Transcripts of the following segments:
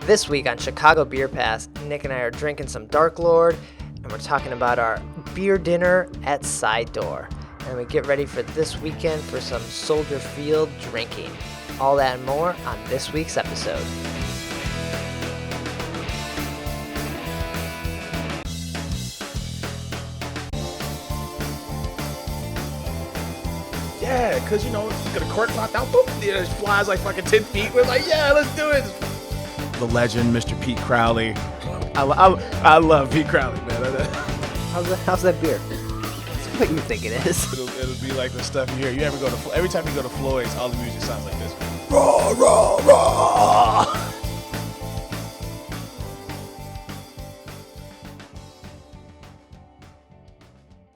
This week on Chicago Beer Pass, Nick and I are drinking some Dark Lord, and we're talking about our beer dinner at Side Door. And we get ready for this weekend for some Soldier Field drinking. All that and more on this week's episode. Yeah, because, you get a cork popped out, boop, it just flies like fucking 10 feet. We're like, yeah, let's do it. The legend, Mr. Pete Crowley. I love Pete Crowley, man. How's that beer? It's what you think it is. It'll be like the stuff you hear. You ever go to, every time you go to Floyd's, all the music sounds like this. Raw, raw, raw.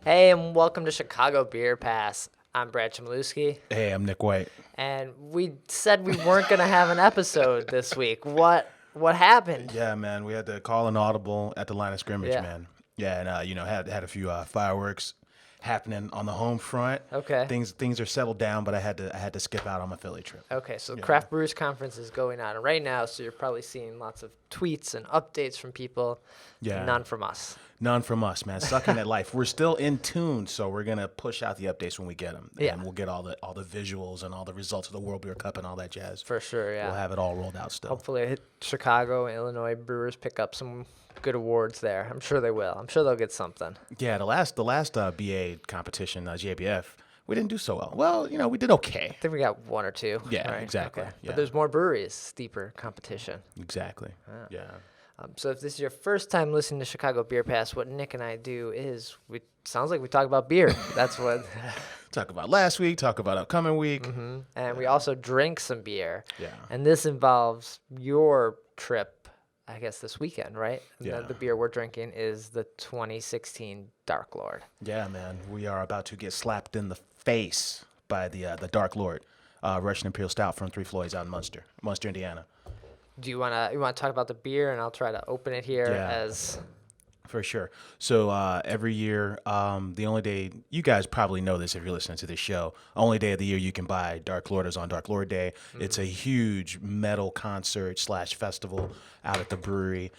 Hey, and welcome to Chicago Beer Pass. I'm Brad Chmielewski. Hey, I'm Nick White. And we said we weren't going to have an episode this week. What happened? Yeah, man, we had to call an audible at the line of scrimmage, Yeah. man. Yeah, and had a few fireworks happening on the home front. Okay. Things are settled down, but I had to skip out on my Philly trip. Okay, so the Craft Brewers Conference is going on right now, so you're probably seeing lots of tweets and updates from people. Yeah. None from us. None from us, man. Sucking at life. We're still in tune, so we're gonna push out the updates when we get them. Yeah. And we'll get all the visuals and all the results of the World Beer Cup and all that jazz. For sure, yeah. We'll have it all rolled out still. Hopefully Chicago and Illinois Brewers pick up some good awards there. I'm sure they will. I'm sure they'll get something. Yeah, the last BA competition, JBF, we didn't do so well. Well, we did okay. I think we got one or two. Yeah, right? exactly. Okay. Yeah. But there's more breweries, steeper competition. Exactly. Yeah. So if this is your first time listening to Chicago Beer Pass, what Nick and I do is sounds like we talk about beer. That's what. Talk about last week, talk about upcoming week. Mm-hmm. And we also drink some beer. Yeah. And this involves your trip, I guess, this weekend, right? And Yeah. The beer we're drinking is the 2016 Dark Lord. Yeah, man. We are about to get slapped in the face by the Dark Lord, Russian Imperial Stout from Three Floyds out in Munster, Indiana. Do you wanna talk about the beer, and I'll try to open it here Yeah. as. For sure. So every year, the only day, you guys probably know this if you're listening to this show, only day of the year you can buy Dark Lord is on Dark Lord Day. Mm-hmm. It's a huge metal concert / festival out at the brewery.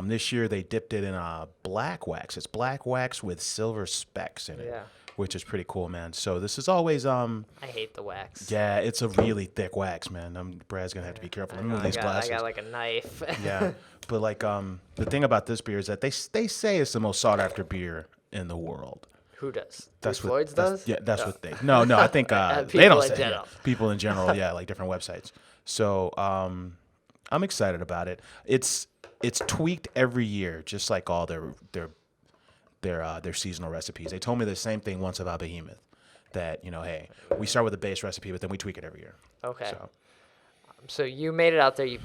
This year they dipped it in black wax. It's black wax with silver specks in it, Yeah. which is pretty cool, man. So this is always... I hate the wax. Yeah, it's a really thick wax, man. Brad's going to have to be careful. Let me move these glasses. I got like a knife. Yeah, but the thing about this beer is that they say it's the most sought after beer in the world. Who does? That's Three what Floyds does? Yeah, that's what they. No, I think they People don't in say general. people in general. Yeah, like different websites. So I'm excited about it. It's tweaked every year, just like all their seasonal recipes. They told me the same thing once about Behemoth. That hey, we start with a base recipe, but then we tweak it every year. Okay. So you made it out there. You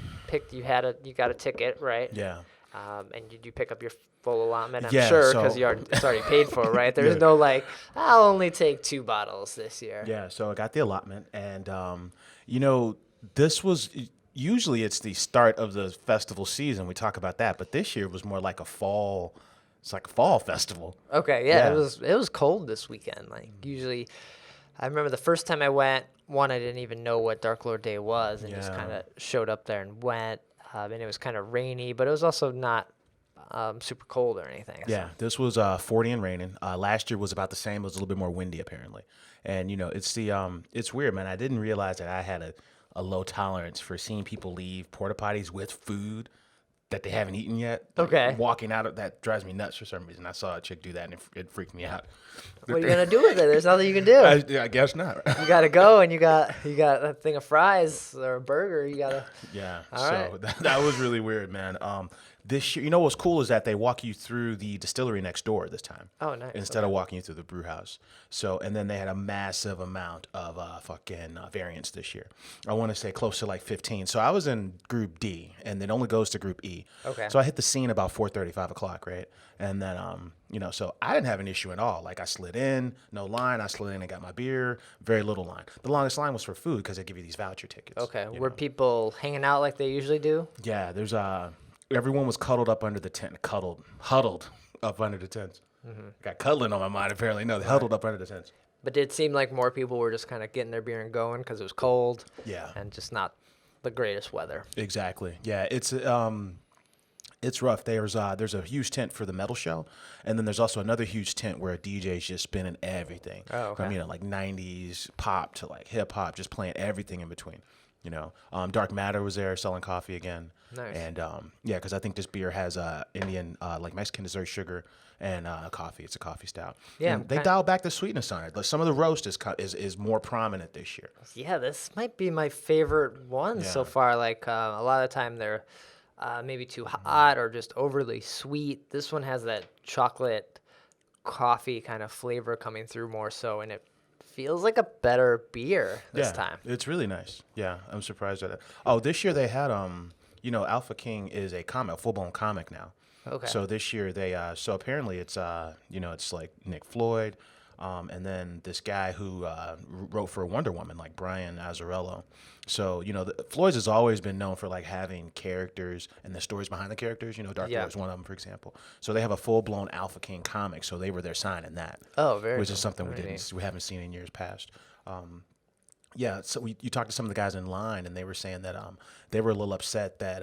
got a ticket, right? Yeah. And did you pick up your full allotment? I'm Yeah, sure so- because it's already paid for, right? There's Yeah. no like, I'll only take 2 bottles this year. Yeah, so I got the allotment, and this was usually it's the start of the festival season. We talk about that, but this year was more like a fall. It's like a fall festival. Okay, yeah, Yeah. it was cold this weekend. Like usually, I remember the first time I went. One, I didn't even know what Dark Lord Day was, and just Yeah. kind of showed up there and went. And it was kind of rainy, but it was also not super cold or anything. so- Yeah, this was 40 and raining. Last year was about the same. It was a little bit more windy apparently, and it's weird, man. I didn't realize that I had a low tolerance for seeing people leave porta potties with food that they haven't eaten yet. Like, Okay. walking out of that drives me nuts for some reason. I saw a chick do that and it freaked me out. What are you gonna do with it? There's nothing you can do. I guess not. You gotta go, and you got a thing of fries or a burger. You gotta. Yeah. All so right. that was really weird, man. This year, what's cool is that they walk you through the distillery next door this time. Oh, nice. Instead of walking you through the brew house. So, and then they had a massive amount of variants this year. I want to say close to like 15. So I was in Group D, and it only goes to Group E. Okay. So I hit the scene about 4:30, 5 o'clock, right? And then, so I didn't have an issue at all. Like I slid in, no line. I slid in and got my beer. Very little line. The longest line was for food because they give you these voucher tickets. Okay. you Were know. people hanging out like they usually do? Yeah, there's everyone was cuddled up under the tent, huddled up under the tents. Mm-hmm. Got cuddling on my mind apparently. No, they huddled up under the tents. But did it seem like more people were just kind of getting their beer and going because it was cold? Yeah. And just not the greatest weather. Exactly. Yeah, it's rough. There's a huge tent for the metal show, and then there's also another huge tent where a DJ's just spinning everything Oh, from okay. like 90s pop to like hip hop, just playing everything in between. Dark Matter was there selling coffee again, Nice. and yeah, because I think this beer has Indian like Mexican dessert sugar and coffee. It's a coffee stout. Yeah, And they dialed back the sweetness on it. Like some of the roast is more prominent this year. Yeah, this might be my favorite one so Yeah. far. Like a lot of the time they're maybe too hot or just overly sweet. This one has that chocolate coffee kind of flavor coming through more so, and it feels like a better beer this Yeah, time. it's really nice. Yeah, I'm surprised at it. Oh, this year they had Alpha King is a comic, a full-blown comic now. Okay. So this year they so apparently it's like Nick Floyd, and then this guy who wrote for Wonder Woman, like Brian Azzarello. So Floyd's has always been known for like having characters and the stories behind the characters. Dark Yeah. Lord is one of them, for example. So they have a full-blown Alpha King comic. So they were there signing that. Oh, very Which is cool. something Very neat. we haven't seen in years past. Yeah, so you talked to some of the guys in line, and they were saying that they were a little upset that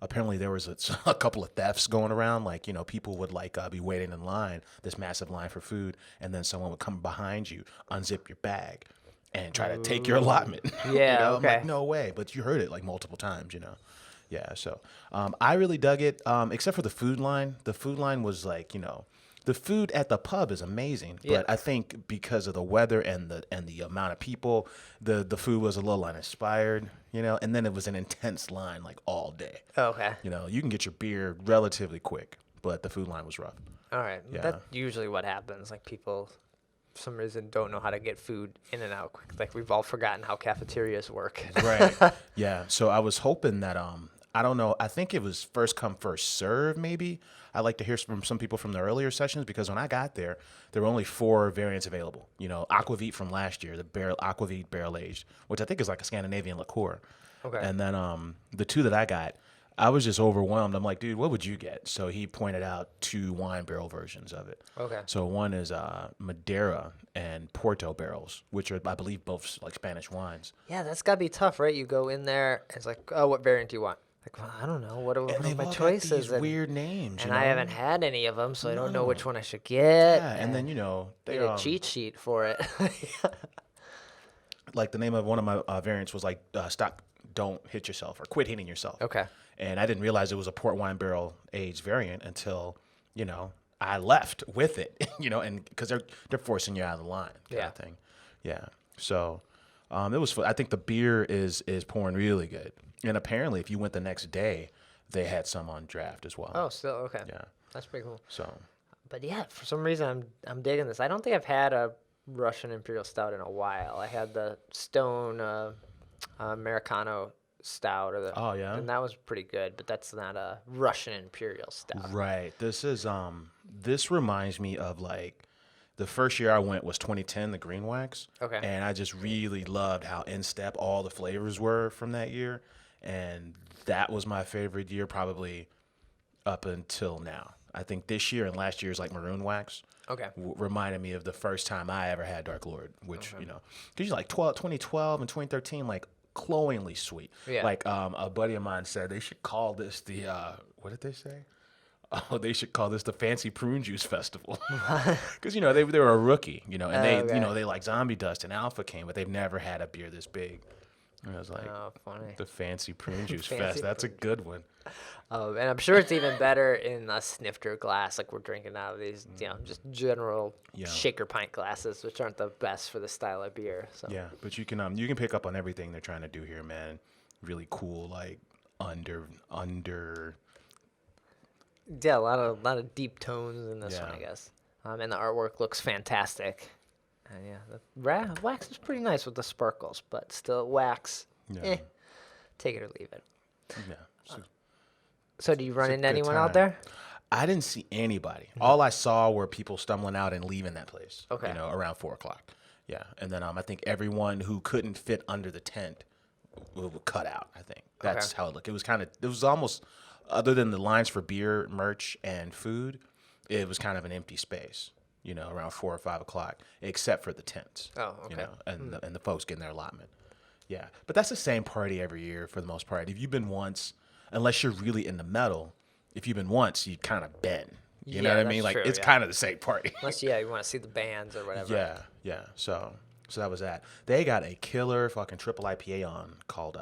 apparently there was a couple of thefts going around. Like people would like be waiting in line, this massive line for food, and then someone would come behind you, unzip your bag, and try to take your allotment. Yeah, I'm like, okay. no way, but you heard it like multiple times. Yeah, so I really dug it, except for the food line. The food line was like, the food at the pub is amazing, Yeah. but I think because of the weather and the amount of people, the food was a little uninspired, and then it was an intense line like all day. Okay. You can get your beer relatively quick, but the food line was rough. All right. Yeah. That's usually what happens. Like people, for some reason, don't know how to get food in and out quick. Like we've all forgotten how cafeterias work. Right. Yeah. So I was hoping that I don't know. I think it was first come first serve. Maybe I like to hear from some people from the earlier sessions because when I got there were only 4 variants available. Aquavit from last year, the Aquavit barrel aged, which I think is like a Scandinavian liqueur. Okay. And then the 2 that I got, I was just overwhelmed. I'm like, dude, what would you get? So he pointed out 2 wine barrel versions of it. Okay. So one is Madeira and Porto barrels, which are, I believe, both like Spanish wines. Yeah, that's gotta be tough, right? You go in there, it's like, oh, what variant do you want? Like, well, I don't know. What are And they've my all got choices? these weird names. And I haven't had any of them, so I don't know which one I should get. Yeah, and then they Need a cheat sheet for it. like the name of one of my variants was like stop, don't hit yourself or quit hitting yourself. Okay. And I didn't realize it was a port wine barrel aged variant until I left with it. And because they're forcing you out of the line kind Yeah. of thing. Yeah. So it was fun. I think the beer is pouring really good. And apparently, if you went the next day, they had some on draft as well. Oh, still okay. Yeah. That's pretty cool. So But yeah, for some reason I'm digging this. I don't think I've had a Russian Imperial Stout in a while. I had the Stone Americano Stout, Oh, yeah? and that was pretty good. But that's not a Russian Imperial Stout. right, this reminds me of like the first year I went was 2010, the Green Wax. Okay. And I just really loved how in step all the flavors were from that year, and that was my favorite year probably up until now. I think this year and last year's like Maroon Wax. Okay. Reminded me of the first time I ever had Dark Lord, which because like 2012 and 2013, like cloyingly sweet. Yeah. Like a buddy of mine said they should call this the what did they say? Oh, they should call this the Fancy Prune Juice Festival because they were a rookie, and they Okay. they like Zombie Dust and Alpha King, but they've never had a beer this big. And I was like, Oh, funny. the Fancy Prune Juice Fancy Fest. That's a good one. And I'm sure it's even better in a snifter glass, like we're drinking out of these, just general Yeah. shaker pint glasses, which aren't the best for the style of beer. So Yeah, but you can pick up on everything they're trying to do here, man. Really cool, like under. yeah, a lot of deep tones in this one, Yeah. I guess. And the artwork looks fantastic. And yeah, the wax is pretty nice with the sparkles, but still wax. Yeah. Take it or leave it. Yeah. So So do you run a into good anyone time. out there? I didn't see anybody. All I saw were people stumbling out and leaving that place. Okay. Around 4:00. Yeah, and then I think everyone who couldn't fit under the tent will cut out. I think that's how it looked. It was almost, other than the lines for beer, merch, and food, it was kind of an empty space. Around 4 or 5 o'clock, except for the tents. Oh, okay. And the folks getting their allotment. Yeah, but that's the same party every year for the most part. If you've been once, unless you're really into metal, if you've been once, you kind of been. You know Yeah, what I that's mean? Like true, it's yeah. kind of the same party. Unless, yeah, you want to see the bands or whatever. Yeah. So that was that. They got a killer fucking triple IPA on called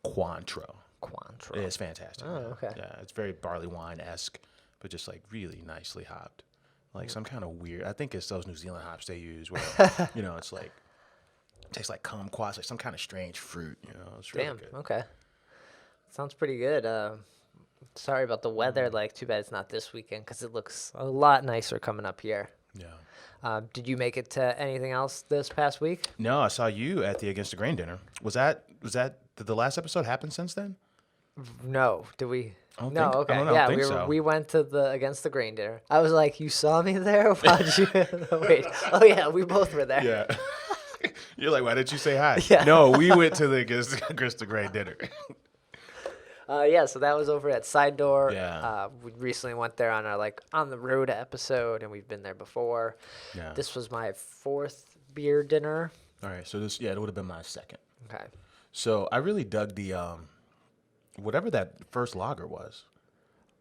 Cointreau. Cointreau. It's fantastic. Oh, man. okay. Yeah, it's very barley wine esque, but just like really nicely hopped. Like some kind of weird. I think it's those New Zealand hops they use where it's like tastes like kumquat, like some kind of strange fruit. It's really Damn. good. Okay. Sounds pretty good. Sorry about the weather. Like, too bad it's not this weekend because it looks a lot nicer coming up here. Yeah. Did you make it to anything else this past week? No, I saw you at the Against the Grain dinner. Did the last episode happen since then? No. Did we? I don't No. think- I Okay. don't know, I Yeah, don't think so. we went to the Against the Grain dinner. I was like, you saw me there? Why'd you? Wait. Oh yeah, we both were there. Yeah. You're like, why didn't you say hi? Yeah. No, we went to the Against the Grain dinner. Yeah, so that was over at Side Door. Yeah. We recently went there on our on the road episode, and we've been there before. Yeah. This was my 4th beer dinner. All right, so it would have been my second. Okay. So I really dug the whatever that first lager was.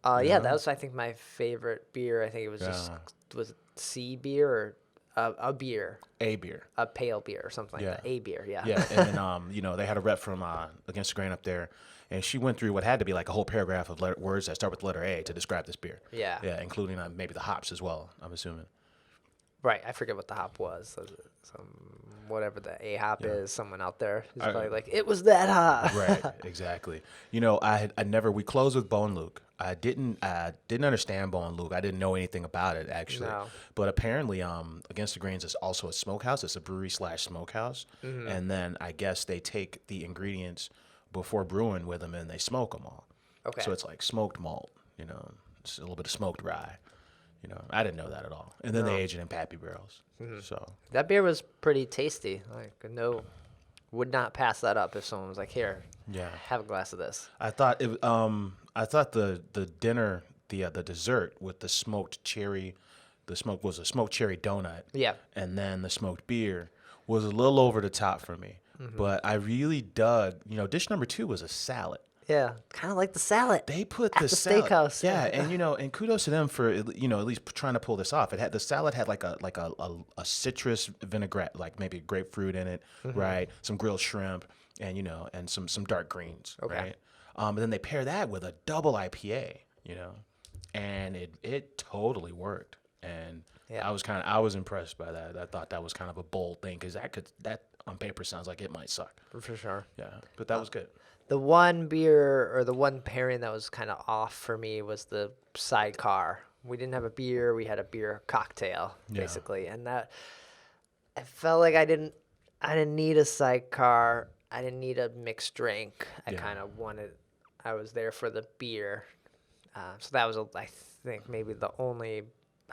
Yeah, that was I think my favorite beer. I think it was just Yeah. was it sea beer or a beer, A beer. a pale beer or something Yeah. like that. A beer, yeah. Yeah, and then they had a rep from Against the Grain up there, and she went through what had to be like a whole paragraph of words that start with the letter A to describe this beer. Yeah. Yeah, including maybe the hops as well, I'm assuming. Right. I forget what the hop was. Whatever the A hop is. Someone out there is probably like, it was that hop. Right, exactly. We closed with Bo and Luke. I didn't understand Bo and Luke. I didn't know anything about it actually. No. But apparently, Against the Grains is also a smokehouse. It's a brewery / smokehouse, and then I guess they take the ingredients before brewing with them and they smoke them all. Okay. So it's like smoked malt, it's a little bit of smoked rye. I didn't know that at all. And then they age it in Pappy barrels. So That beer was pretty tasty. Would not pass that up if someone was like, here, yeah. have a glass of this. I thought the dinner, the dessert with the smoked cherry, was a smoked cherry donut. Yeah. And then the smoked beer was a little over the top for me. But I really dug, dish number 2 was a salad. Yeah, kind of like the salad. They put At the the salad, steakhouse. yeah, and kudos to them for at least trying to pull this off. The salad had like a citrus vinaigrette, like maybe grapefruit in it, right? Some grilled shrimp, and some dark greens, Okay. right? And then they pair that with a double IPA, and it totally worked. And Yeah. I was impressed by that. I thought that was kind of a bold thing because that on paper sounds like it might suck. For sure. Yeah, but that was good. The one beer or the one pairing that was kind of off for me was the sidecar. We didn't have a beer. We had a beer cocktail, Yeah. basically. And that, I felt like I didn't need a sidecar. I didn't need a mixed drink. I was there for the beer. So that was, I think, maybe the only,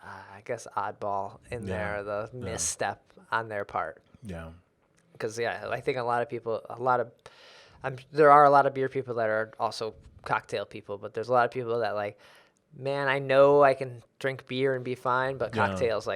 I guess, oddball in there, the misstep on their part. Yeah. Because, I think there are a lot of beer people that are also cocktail people, but there's a lot of people that man, I know I can drink beer and be fine, but Yeah. cocktails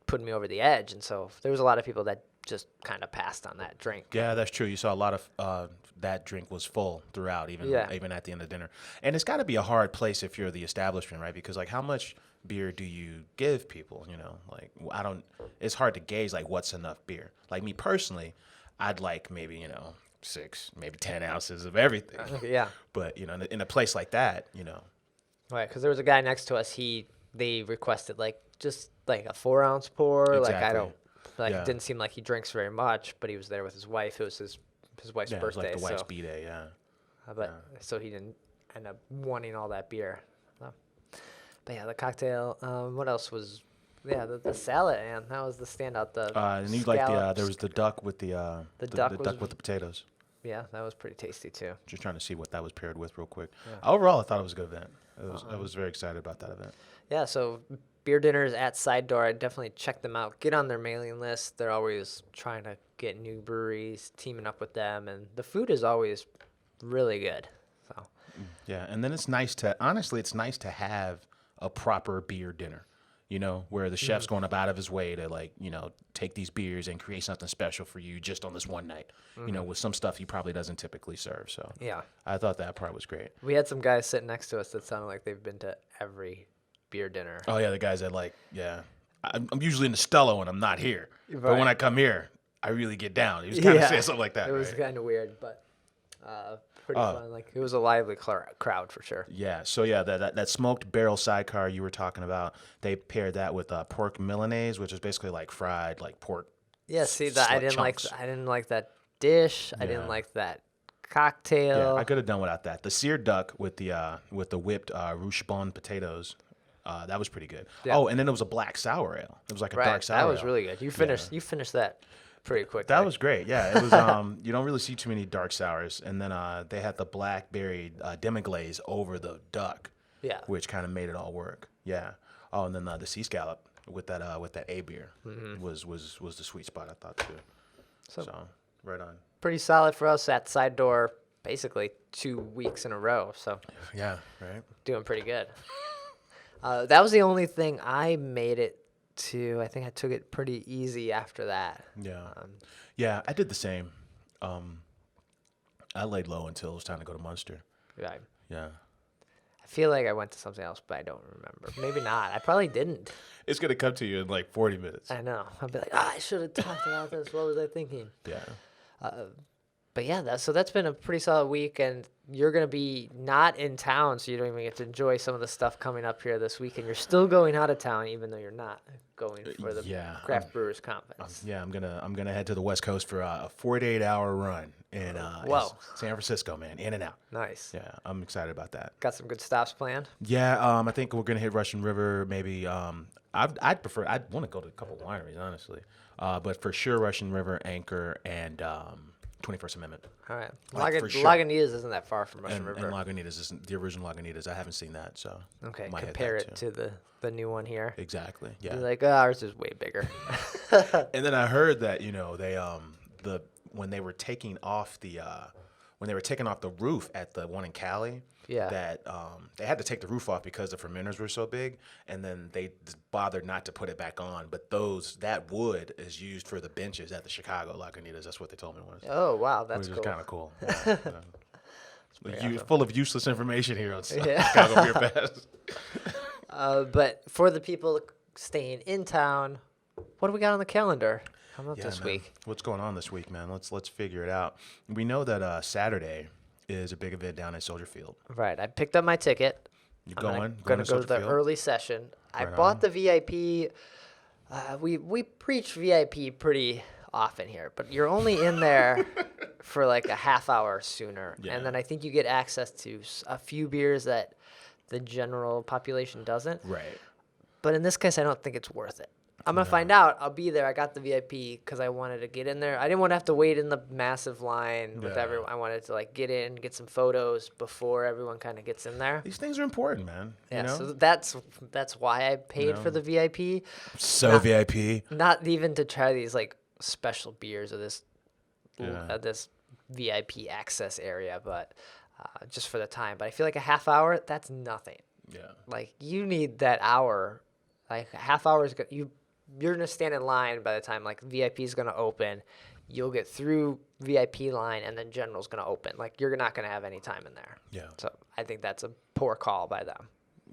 put me over the edge. And so there was a lot of people that just kind of passed on that drink. Yeah, that's true. You saw a lot of that drink was full throughout, even at the end of dinner. And it's got to be a hard place if you're the establishment, right? Because how much beer do you give people? It's hard to gauge what's enough beer. Like me personally, I'd like maybe 6, maybe 10 ounces of everything. Yeah. But in a place like that, Right, because there was a guy next to us. They requested just a 4-ounce pour. Exactly. Yeah. It didn't seem like he drinks very much, but he was there with his wife. It was his wife's it was birthday. like the wife's so, B-Day, yeah. so he didn't end up wanting all that beer. So. But yeah, the cocktail. What else was? Yeah, the salad, and that was the standout. And you like there scallops. was the duck with the duck duck with the potatoes. Yeah, that was pretty tasty too. Just trying to see what that was paired with real quick. Overall, I thought it was a good event. I was very excited about that event. Yeah, so beer dinners at Side Door, I definitely check them out. Get on their mailing list. They're always trying to get new breweries, teaming up with them, and the food is always really good. So Yeah, and then it's nice to have a proper beer dinner. where the chef's going up out of his way to like, take these beers and create something special for you just on this one night, with some stuff he probably doesn't typically serve. So Yeah. I thought that part was great. We had some guys sitting next to us that sounded like they've been to every beer dinner. Oh yeah, the guys that like, yeah, I'm usually in the Stella when I'm not here, but Right. when I come here, I really get down. He was kind of saying something like that. It was right? kind of weird, but pretty fun. Like it was a lively crowd for sure. Yeah, so yeah, that smoked barrel sidecar you were talking about, they paired that with pork milanese, which is basically like fried like pork. Yeah, see that I didn't chunks. I didn't like that dish. I Yeah. didn't like that cocktail. Yeah, I could have done without that. The seared duck with the whipped ruchebon potatoes, that was pretty good. Yeah. Oh, and then there was a black sour ale. It was like a dark Right, sour. that was ale. really good. You finished that pretty quick. That was great. Yeah, it was. You don't really see too many dark sours, and then they had the blackberry demi-glaze over the duck, Yeah. which kind of made it all work. Yeah. Oh, and then the sea scallop with that A beer was the sweet spot, I thought too. So right on. Pretty solid for us at Side Door, basically 2 weeks in a row. So Yeah. Right. doing pretty good. That was the only thing I made it to. I think I took it pretty easy after that. Yeah. Yeah, I did the same. I laid low until it was time to go to Munster. Right. Yeah. I feel like I went to something else, but I don't remember. Maybe not. I probably didn't. It's gonna come to you in like 40 minutes. I know. I'll be like, I should have talked about this. What was I thinking? Yeah. But yeah, that's been a pretty solid week, and you're gonna be not in town, so you don't even get to enjoy some of the stuff coming up here this weekend. You're still going out of town, even though you're not going for the Yeah, Craft Brewers Conference. Yeah, I'm gonna head to the West Coast for a 48-hour run in Whoa. San Francisco, man, in and out. Nice. Yeah, I'm excited about that. Got some good stops planned. Yeah, I think we're gonna hit Russian River. Maybe I'd want to go to a couple wineries, honestly, but for sure Russian River, Anchor, and 21st Amendment. All right. Like, for sure. Lagunitas isn't that far from Russian And River. Lagunitas isn't the original Lagunitas. I haven't seen that, so Okay, might hit compare that it too. to the new one here. Exactly. Yeah. You're like, ours is way bigger. And then I heard that they when they were taking off the roof at the one in Cali, Yeah. that they had to take the roof off because the fermenters were so big, and then they bothered not to put it back on. But that wood is used for the benches at the Chicago Lagunitas. That's what they told me was. Oh wow, that's Which cool. is kind of cool. Yeah, pretty awesome. Full of useless information here on Yeah. Chicago Beer Fest. But for the people staying in town, what do we got on the calendar coming up Yeah, this man. week? What's going on this week, man? Let's figure it out. We know that Saturday is a big event down at Soldier Field. Right, I picked up my ticket. You I'm going? gonna go to Soldier the Field? early session. I Right bought on. the VIP. We preach VIP pretty often here, but you're only in there for like a half hour sooner, Yeah. and then I think you get access to a few beers that the general population doesn't. Right. But in this case, I don't think it's worth it. I'm gonna find out. I'll be there. I got the VIP because I wanted to get in there. I didn't want to have to wait in the massive line with Yeah. everyone. I wanted to like get in, get some photos before everyone kind of gets in there. These things are important, man. Yeah, You know? so that's why I paid for the VIP. So VIP. Not even to try these like special beers or this Yeah. this VIP access area, but just for the time. But I feel like a half hour, that's nothing. Yeah. Like you need that hour. Like a half hour is you're gonna stand in line by the time like VIP is gonna open. You'll get through VIP line and then general's gonna open. Like you're not gonna have any time in there. Yeah. So I think that's a poor call by them.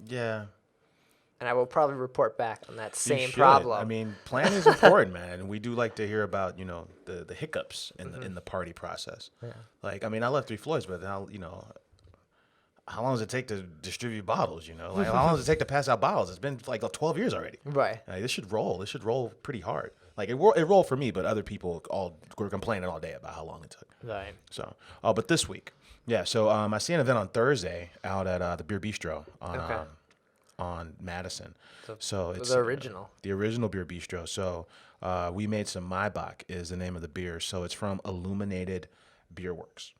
Yeah. And I will probably report back on that You same should. problem. I mean, planning is important, man. And we do like to hear about, the hiccups in the party process. Yeah. Like, I mean, I love Three Floyds, but now, how long does it take to distribute bottles, Like, how long does it take to pass out bottles? It's been like 12 years already. Right. Like, this should roll. This should roll pretty hard. Like, it rolled for me, but other people were complaining all day about how long it took. Right. So, but this week, yeah. So, I see an event on Thursday out at the Beer Bistro on Madison. So it's The original. the original Beer Bistro. So, we made some Maibach is the name of the beer. So it's from Illuminated Beer Works.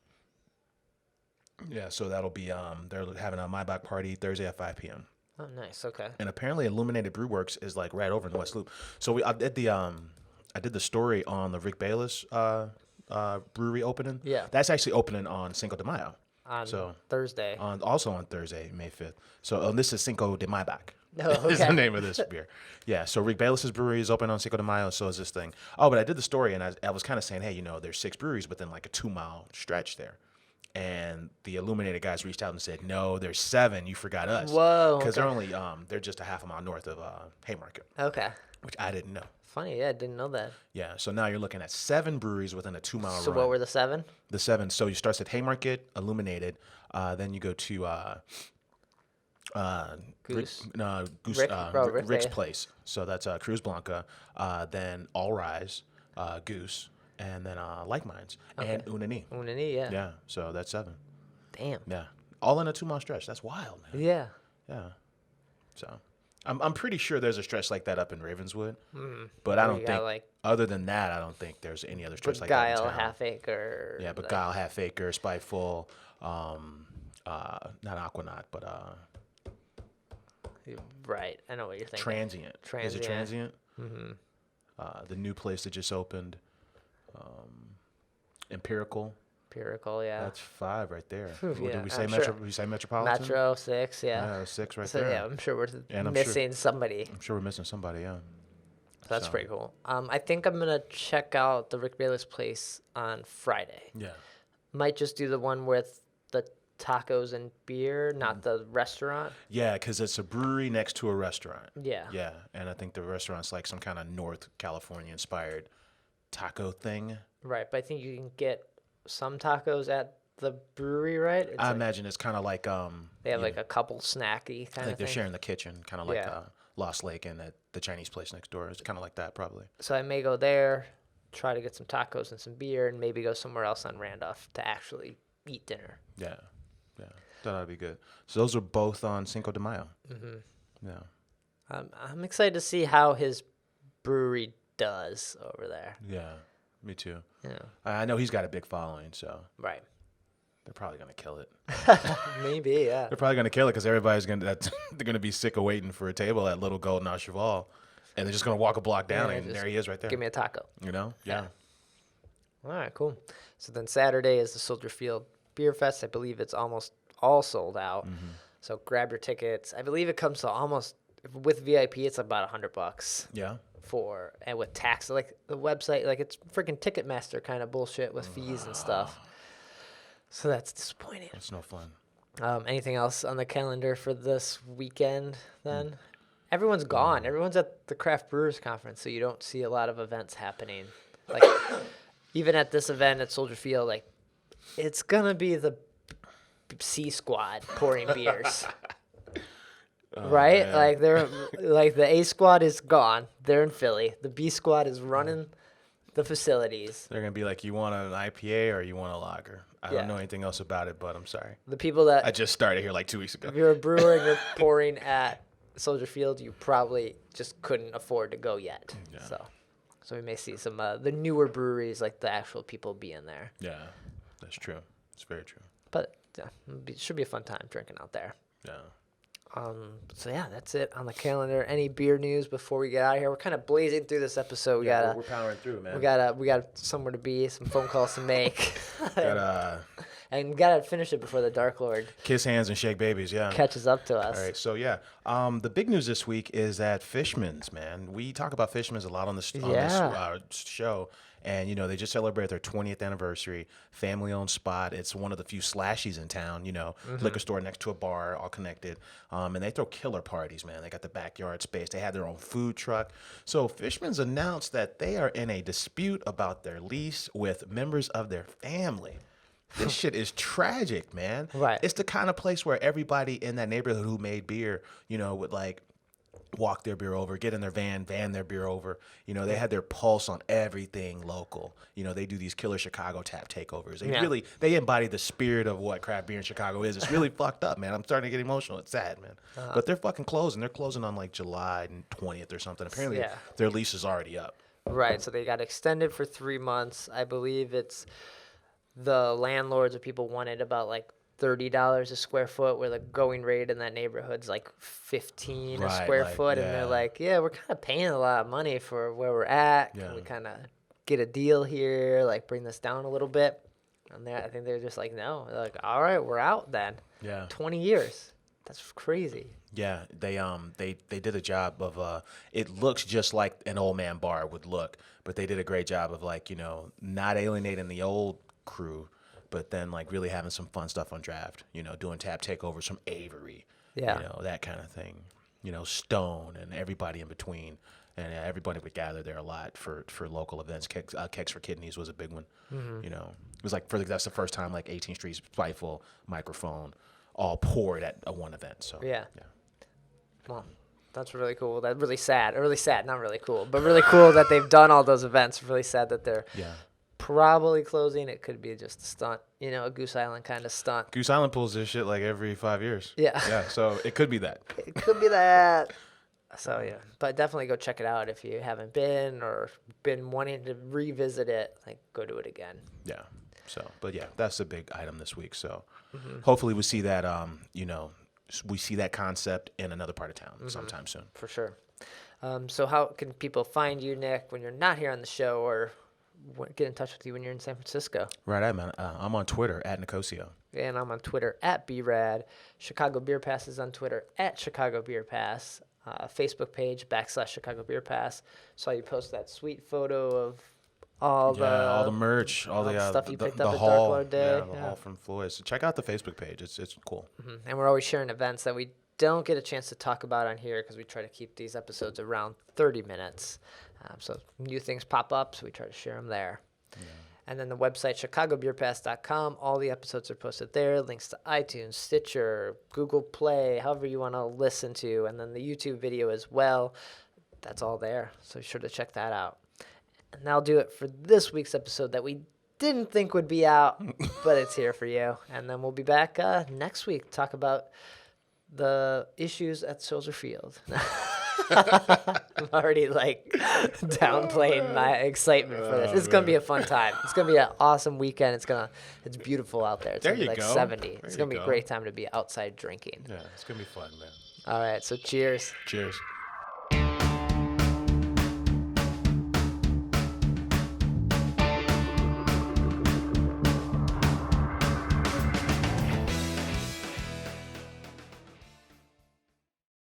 Yeah. So that'll be they're having a Maibach party Thursday at 5 p.m. Oh, nice. Okay. And apparently Illuminated Brew Works is like right over in the West Loop. So I did the story on the Rick Bayless brewery opening. Yeah. That's actually opening on Cinco de Mayo. On So Thursday. also on Thursday, May 5th. So this is Cinco de Maibach. Oh, is the okay. name of this beer. Yeah, so Rick Bayless's brewery is open on Cinco de Mayo, so is this thing. Oh, but I did the story, and I was kind of saying, hey, there's 6 breweries within like a 2-mile stretch there. And the Illuminated guys reached out and said, no, there's 7. You forgot us. Whoa, Because okay. they're just a half a mile north of Haymarket, Okay. which I didn't know. Funny, yeah, I didn't know that. Yeah, so now you're looking at 7 breweries within a 2-mile So run. what were the 7? The 7, so you start at Haymarket, Illuminated, then you go to Goose. Goose, Rick? Oh, Rick's Rick. Place. So that's Cruz Blanca, then All Rise, Goose, and then Like Minds, and Unani. Unani, yeah. Yeah, so that's 7. Damn. Yeah, all in a 2-mile stretch. That's wild, man. Yeah. Yeah. So I'm pretty sure there's a stretch like that up in Ravenswood, but I Where don't you got, think. like, Other than that, I don't think there's any other stretch like that in Guile, town. Half Acre. Yeah, but like, Guile, Half Acre, Spiteful, not Aquanaut, but Right. I know what you're thinking. Transient. Is it Transient. Transient? Mm-hmm. The new place that just opened, Empirical. Empirical, yeah. That's 5 right there. Phew, Did yeah, we say I'm Metro? sure. We say Metropolitan. Metro 6, yeah. Yeah, 6 right So there. yeah, I'm sure we're And I'm missing somebody. I'm sure we're missing somebody. Yeah. So that's So- pretty cool. I think I'm gonna check out the Rick Bayless place on Friday. Yeah. Might just do the one with the tacos and beer, not the restaurant. Yeah, because it's a brewery next to a restaurant. Yeah. Yeah, and I think the restaurant's like some kind of North California inspired taco thing. Right, but I think you can get some tacos at the brewery, right? It's I like, imagine it's kind of like they have like a couple snacky kind like of they're thing. sharing the kitchen, kind of like Yeah. Lost Lake and the Chinese place next door. It's kind of like that, probably. So I may go there, try to get some tacos and some beer, and maybe go somewhere else on Randolph to actually eat dinner. Yeah, yeah, that ought to be good. So those are both on Cinco de Mayo. Mm-hmm. Yeah, I'm excited to see how his brewery does over there. yeah, me too. Yeah, I know he's got a big following, so right. they're probably gonna kill it. Maybe, yeah. They're probably gonna kill it because everybody's gonna they're gonna be sick of waiting for a table at Little Golden au Cheval, and they're just gonna walk a block down, Yeah, and just there he is right there. Give me a taco. You know? Yeah. All right, cool. So then Saturday is the Soldier Field Beer Fest. I believe it's almost all sold out. Mm-hmm. So grab your tickets. I believe it comes to almost with VIP. It's about $100 Yeah. for and with tax. Like the website, like it's freaking Ticketmaster kind of bullshit with fees and stuff. So that's disappointing. It's no fun. Anything else on the calendar for this weekend then? Everyone's gone. Everyone's at the Craft Brewers Conference, so you don't see a lot of events happening. Like even at this event at Soldier Field, like it's gonna be the C Squad pouring beers. Right? man. Like they're like the A Squad is gone. They're in Philly. The B Squad is running the facilities. They're gonna be like, you want an IPA or you want a lager? I Yeah. don't know anything else about it, but I'm sorry. The people that I just started here like 2 weeks ago. if you're a brewer and you're pouring at Soldier Field, you probably just couldn't afford to go yet. Yeah. So we may see some the newer breweries, like the actual people, be in there. Yeah, that's true. It's very true. But yeah, it should be a fun time drinking out there. Yeah. So yeah, that's it on the calendar. Any beer news before we get out of here? We're kind of blazing through this episode. we're powering through, man. We got somewhere to be, some phone calls to make, Gotta and gotta finish it before the Dark Lord kiss hands and shake babies. Yeah. catches up to us. All right, so yeah, the big news this week is that Fishman's, man. We talk about Fishman's a lot on this show, and they just celebrated their 20th anniversary, family-owned spot. It's one of the few slashies in town, liquor store next to a bar, all connected, and they throw killer parties, man. They got the backyard space. They have their own food truck. So Fishman's announced that they are in a dispute about their lease with members of their family. This shit is tragic, man. Right. It's the kind of place where everybody in that neighborhood who made beer, would like walk their beer over, get in their van their beer over. They had their pulse on everything local. They do these killer Chicago tap takeovers. They embody the spirit of what craft beer in Chicago is. It's really fucked up, man. I'm starting to get emotional. It's sad, man. But they're fucking closing. They're closing on like July 20th or something. Apparently their lease is already up. Right. So they got extended for 3 months. I believe it's the landlords or people wanted about like $30 a square foot, where the going rate in that neighborhood's like 15 a Right, square like, foot, and yeah. they're like, yeah, we're kind of paying a lot of money for where we're at. Yeah. Can we kind of get a deal here, like bring this down a little bit? And I think they're just like, no. They're like, all right, we're out then. Yeah. 20 years. That's crazy. Yeah, they did a job of it looks just like an old man bar would look, but they did a great job of like, not alienating the old crew, but then like really having some fun stuff on draft, doing tap takeovers from Avery, Yeah. that kind of thing. Stone and everybody in between. And everybody would gather there a lot for local events. Kegs for Kidneys was a big one. It was like that's the first time like 18th Street, Spiteful, Microphone, all poured at a one event. So Yeah. Well, that's really cool. That's really sad. Or really sad, not really cool, but really cool that they've done all those events. Really sad that they're probably closing. It could be just a stunt, a Goose Island kind of stunt. Goose Island pulls this shit like every 5 years. Yeah. Yeah. So it could be that. It could be that. So yeah, but definitely go check it out if you haven't been or been wanting to revisit it. Like, go do it again. Yeah. So, but yeah, that's a big item this week. So, hopefully we see that. We see that concept in another part of town sometime soon. For sure. So how can people find you, Nick, when you're not here on the show, or get in touch with you when you're in San Francisco? Right, I'm on Twitter at Nicosio. And I'm on Twitter at BRAD. Chicago Beer Pass is on Twitter at Chicago Beer Pass. Facebook page /Chicago Beer Pass. Saw you post that sweet photo of all the merch, all the stuff you picked up at haul, Dark Lord Day. the haul from Floyd. So check out the Facebook page. It's cool. And we're always sharing events that we don't get a chance to talk about on here because we try to keep these episodes around 30 minutes. So new things pop up, so we try to share them there. Yeah. And then the website, chicagobeerpass.com. All the episodes are posted there. Links to iTunes, Stitcher, Google Play, however you want to listen to. And then the YouTube video as well. That's all there. So be sure to check that out. And that'll do it for this week's episode that we didn't think would be out, but it's here for you. And then we'll be back next week to talk about the issues at Soldier Field. I'm already downplaying my excitement for this. It's gonna be a fun time. It's gonna be an awesome weekend. It's beautiful out there. It's gonna be 70. It's gonna be a great time to be outside drinking. Yeah, it's gonna be fun, man. All right, so cheers. Cheers.